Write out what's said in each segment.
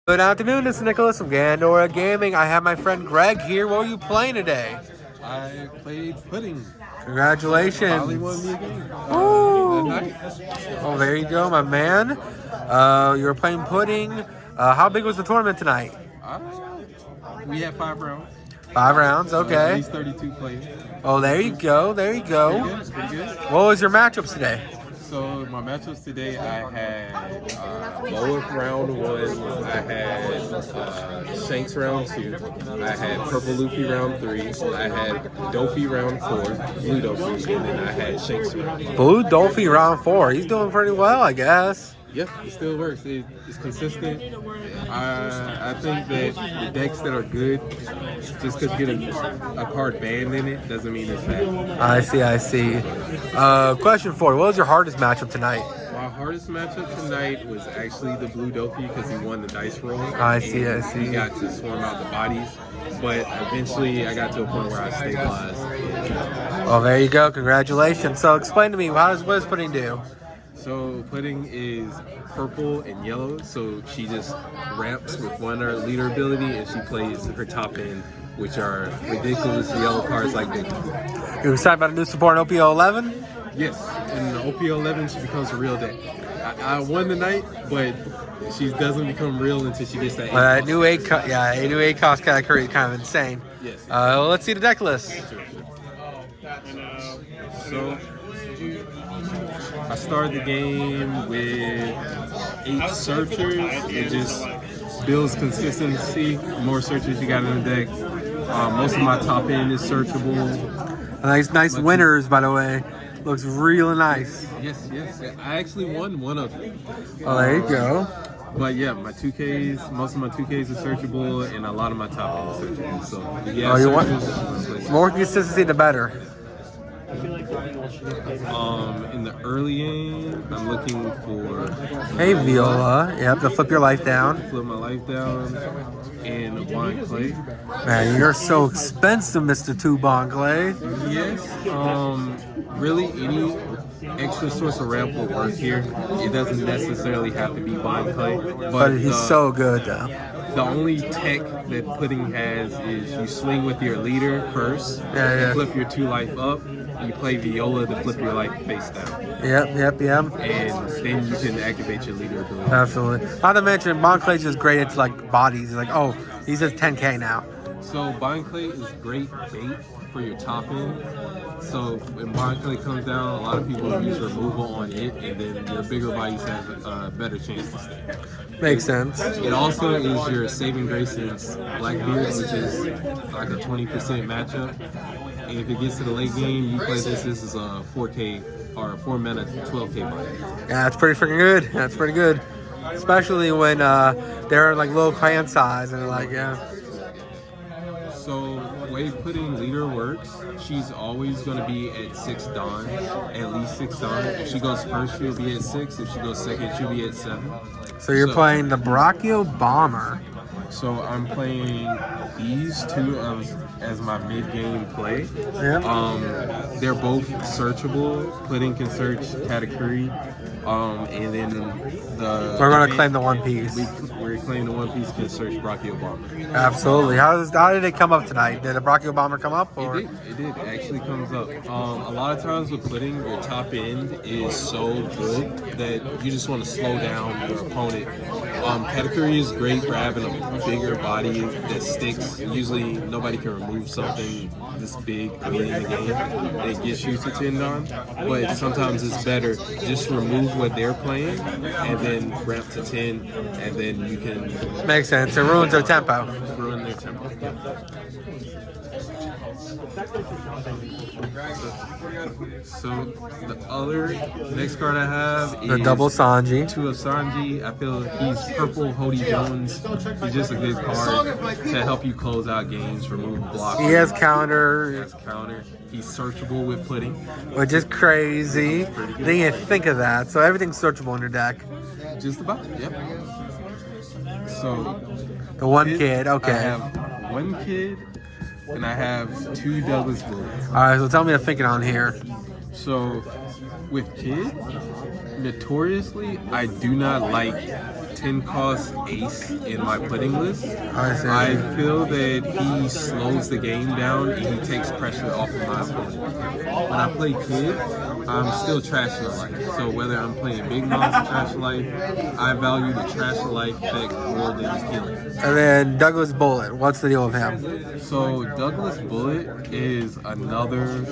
Good afternoon, this is Nicholas from Gandora Gaming. I have my friend Greg here. What were you playing today? I played pudding. Congratulations. Finally won me a game. Oh, there you go, my man. You were playing pudding. How big was the tournament tonight? We had 5 rounds. 5 rounds, At okay. least 32 players. Oh, there you go, there you go. Pretty good. What was your matchups today? So my matchups today, I had Lower round 1, I had Shanks round 2, I had Purple Luffy round 3, I had Dofi round 4, Blue Dofi, and then I had Shanks round 5. Blue Dolphy round 4. He's doing pretty well, I guess. Yeah, it still works. It's consistent. I think that the decks that are good, just because you get a card banned in it, doesn't mean it's bad. I see. Question 4. What was your hardest matchup tonight? My hardest matchup tonight was actually the Blue Dofi because he won the dice roll. I see. He got to swarm out the bodies, but eventually I got to a point where I stabilized. Well, there you go. Congratulations. So explain to me, what does pudding do? So pudding is purple and yellow, so she just ramps with one leader ability and she plays her top end, which are ridiculous yellow cards like this. You excited about a new support in OP11? Yes, in OP11 she becomes a real deck. I won the night, but she doesn't become real until she gets that 8 new 8 cost. Yeah, a new 8 cost kind of insane. Yes. Let's see the deck list. So I started the game with 8 searchers. It just builds consistency. The more searchers you got in the deck, most of my top end is searchable. Nice winners, by the way. Looks really nice. Yes. I actually won one of them. Oh, there you go. But yeah, my 2Ks, most of my 2Ks are searchable, and a lot of my top end is searchable. So yeah, you want more consistency, the better. In the early game, I'm looking for Hey Viola, you have to flip your life down. Flip my life down, and a Blind Clay. Man, you're so expensive, Mr. Tubon Clay. Yes. Really, any extra source of ramp will work here. It doesn't necessarily have to be Blind Clay, But he's so good, though. The only tech that pudding has is you swing with your leader first, Yeah. you flip your 2 life up, you play Viola to flip your life face down. Yep. And then you can activate your leader ability. Absolutely. Not to mention, Bon Clay's just great into like bodies. Like, oh, he's at 10K now. So Blind Clay is great bait for your top end. So when Blind Clay comes down, a lot of people use removal on it, and then your bigger bodies have a better chance to stay. Makes sense. It also is your saving grace against Blackbeard, which is like a 20% matchup. And if it gets to the late game, you play this is a 4K or a 4 mana 12K body. Yeah, that's pretty freaking good. That's pretty good. Especially when they're like low clan size and like, yeah. So the way pudding leader works, she's always going to be at 6 dons, at least 6 dons. If she goes first, she'll be at 6. If she goes second, she'll be at 7. So you're playing the Brachio Bomber. So I'm playing these 2 as my mid-game play. Yeah. They're both searchable. Pudding can search Katakuri. And then we're going to claim the One Piece. We're claiming the One Piece can search Brachio Bomber. Absolutely. How did it come up tonight? Did the Brachio Bomber come up? Or? It did. It actually comes up. A lot of times with pudding, your top end is so good that you just want to slow down your opponent. Katakuri is great for having a bigger body that sticks. Usually nobody can remove something this big early in the game that gets you to 10 on. But sometimes it's better just remove what they're playing and then ramp to 10, and then you can... Makes sense. It ruins their tempo. Ruin their tempo. So the next card I have is the double Sanji. 2 of Sanji. I feel he's purple Hody Jones. He's just a good card to help you close out games, remove blocks. He has counter. He's searchable with pudding. Which is crazy. Didn't even think of that. So everything's searchable in your deck. Just about, yep. So the one kid, okay. I have 1 kid and I have 2 Douglas bullets. Alright, so tell me the thinking on here. So with kid, notoriously, I do not like 10 cost ace in my putting list. I see. I feel that he slows the game down and he takes pressure off of my opponent. When I play kid, I'm still trash of life. So whether I'm playing big moms or trash of life, I value the trash of life effect more than the killing. And then Douglas Bullet. What's the deal with him? So Douglas Bullet is another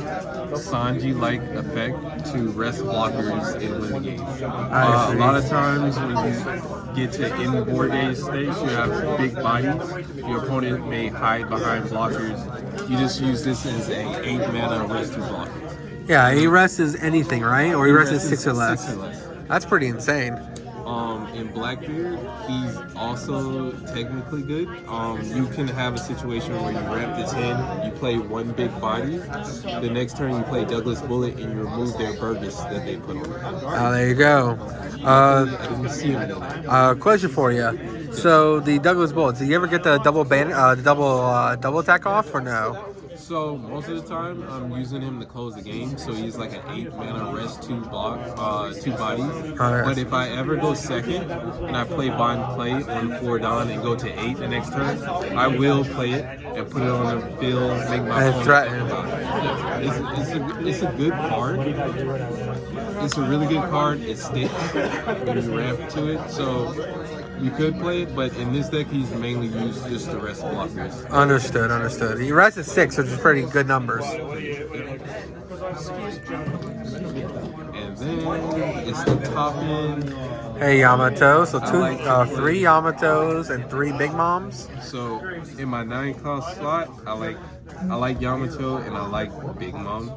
Sanji-like effect to rest blockers and win the game. A lot of times when you get to in board game stage, you have big bodies. Your opponent may hide behind blockers. You just use this as a 8 mana rest 2 blockers. Yeah, he rests anything, right? Or he rests 6 or less. 6 or less. That's pretty insane. In Blackbeard, he's also technically good. You can have a situation where you ramp the 10, you play one big body, the next turn you play Douglas Bullet and you remove their Burgess that they put on. Oh, there you go. I didn't see him though. Question for you. So the Douglas Bullets, do you ever get the double double attack off or no? So most of the time, I'm using him to close the game. So he's like an 8 mana rest 2 block, 2 bodies. Right. But if I ever go second and I play Bond Play on 4 Dawn and go to 8 the next turn, I will play it and put it on the field, make my opponent think about it. Yeah, it's a good card. It's a really good card. It sticks when you ramp to it. So you could play it, but in this deck, he's mainly used just to rest blockers. Understood, understood. He rests at 6, which is pretty good numbers. And then it's the top end. Hey Yamato, so I like 3 Yamatos and 3 Big Moms. So in my 9 cost slot, I like Yamato and I like Big Mom.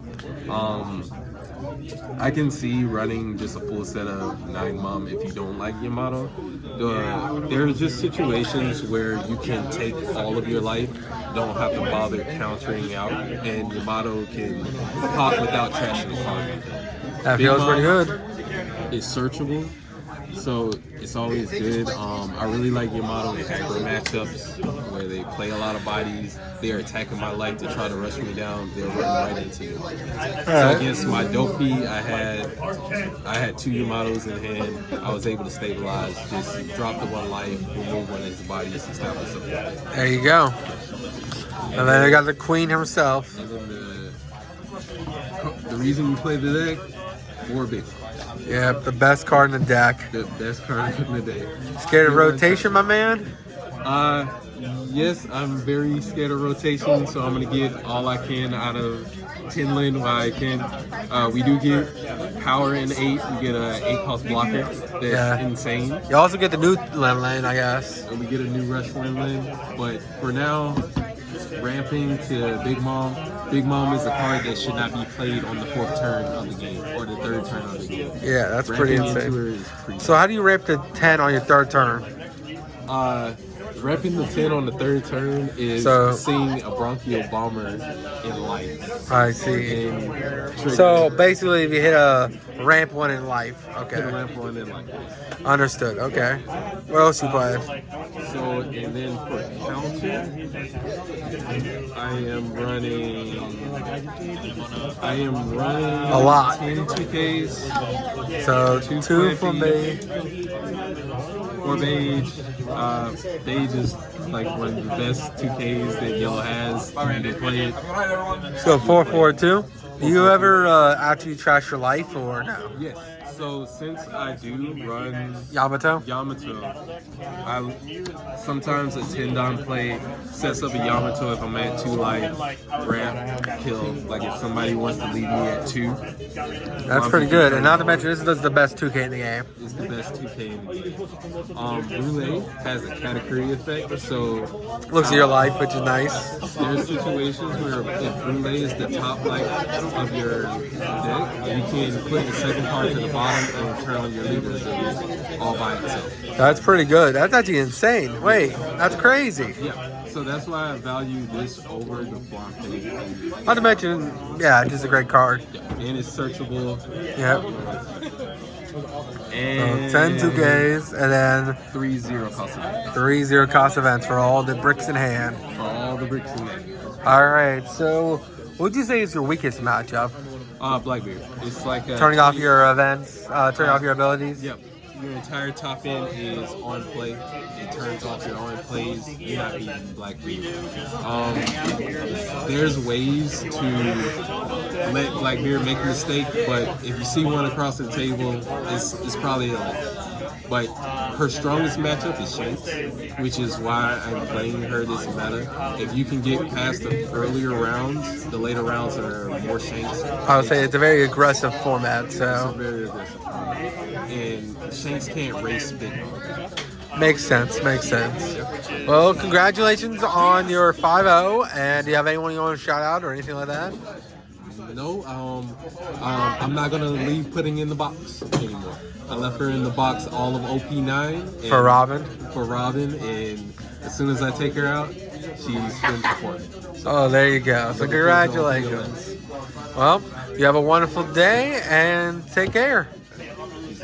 I can see running just a full set of 9 Mom if you don't like Yamato. There are just situations where you can take all of your life, don't have to bother countering out, and Yamato can pop without trashing the card. That feels pretty good. It's searchable, so it's always good. I really like Yamato in aggro matchups where they play a lot of bodies. They're attacking my life to try to rush me down. They'll run right into you. So against my Dofi, I had 2 Yamatos in hand. I was able to stabilize, just drop the 1 life, remove one of his bodies, establish something. There you go. And then I got the Queen herself. And then the reason you play the deck, 4 big. Yep, the best card in the deck. The best card in the deck. Scared of rotation, my man? Yes, I'm very scared of rotation, so I'm going to get all I can out of 10 land while I can. We do get power in 8. We get an 8 cost blocker. That's insane. You also get the new lane, I guess. And we get a new rush lane. But for now, ramping to Big Mom. Big Mom is a card that should not be played on the 4th turn of the game or the 3rd turn of the game. Yeah, that's pretty Ramping into her insane. is pretty So how do you ramp the 10 on your 3rd turn? Repping the 10 on the 3rd turn is seeing a bronchial bomber in life. I see. And So basically, if you hit a ramp 1 in life, hit a okay. ramp one in life. Understood. Okay. What else you play? So, and then for counter, I am running A lot. 10 2Ks. So 2 2 from me. 4 Beige. Beige is like one of the best 2Ks that Yellow has. You need to play it. So 4-4-2. Do you ever actually trash your life or no? Yes. So since I do run Yamato? Sometimes a 10 down play sets up a Yamato if I'm at 2 life, ramp, kill. Like if somebody wants to leave me at 2. That's pretty good. And not to mention, this is the best 2K in the game. It's the best 2K in the game. Brule has a category effect, so Looks at your life, which is nice. there's situations where if Brule is the top life of your deck, you can put the second card to the bottom and turn on your leader all by itself. That's pretty good. That's actually insane. Wait, that's crazy. Yeah, so that's why I value this over the Flante. Not to mention, yeah, just a great card. And it's searchable. Yep. And 10 2Ks, and then 3-0 cost event. 3-0 cost events for all the bricks in hand. For all the bricks in there. All right, so what would you say is your weakest matchup? Blackbeard. It's like Turning off your events, turning off your abilities? Yep. your entire top end is on play. It turns off your on plays. You're not beating Black Beard. There's ways to let Blackbeard make a mistake, but if you see one across the table, it's probably a. But her strongest matchup is Shanks, which is why I'm playing her this meta. If you can get past the earlier rounds, the later rounds are more Shanks. I would say it's a very aggressive format, so. It's a very aggressive format. And Shanks can't race big. Makes sense, makes sense. Well, congratulations on your 5-0, and do you have anyone you want to shout out or anything like that? No, I'm not gonna leave pudding in the box anymore. I left her in the box all of OP9 For Robin? For Robin, and as soon as I take her out, she's been performing. So, Oh, there you go. So congratulations. Well, you have a wonderful day and take care. she's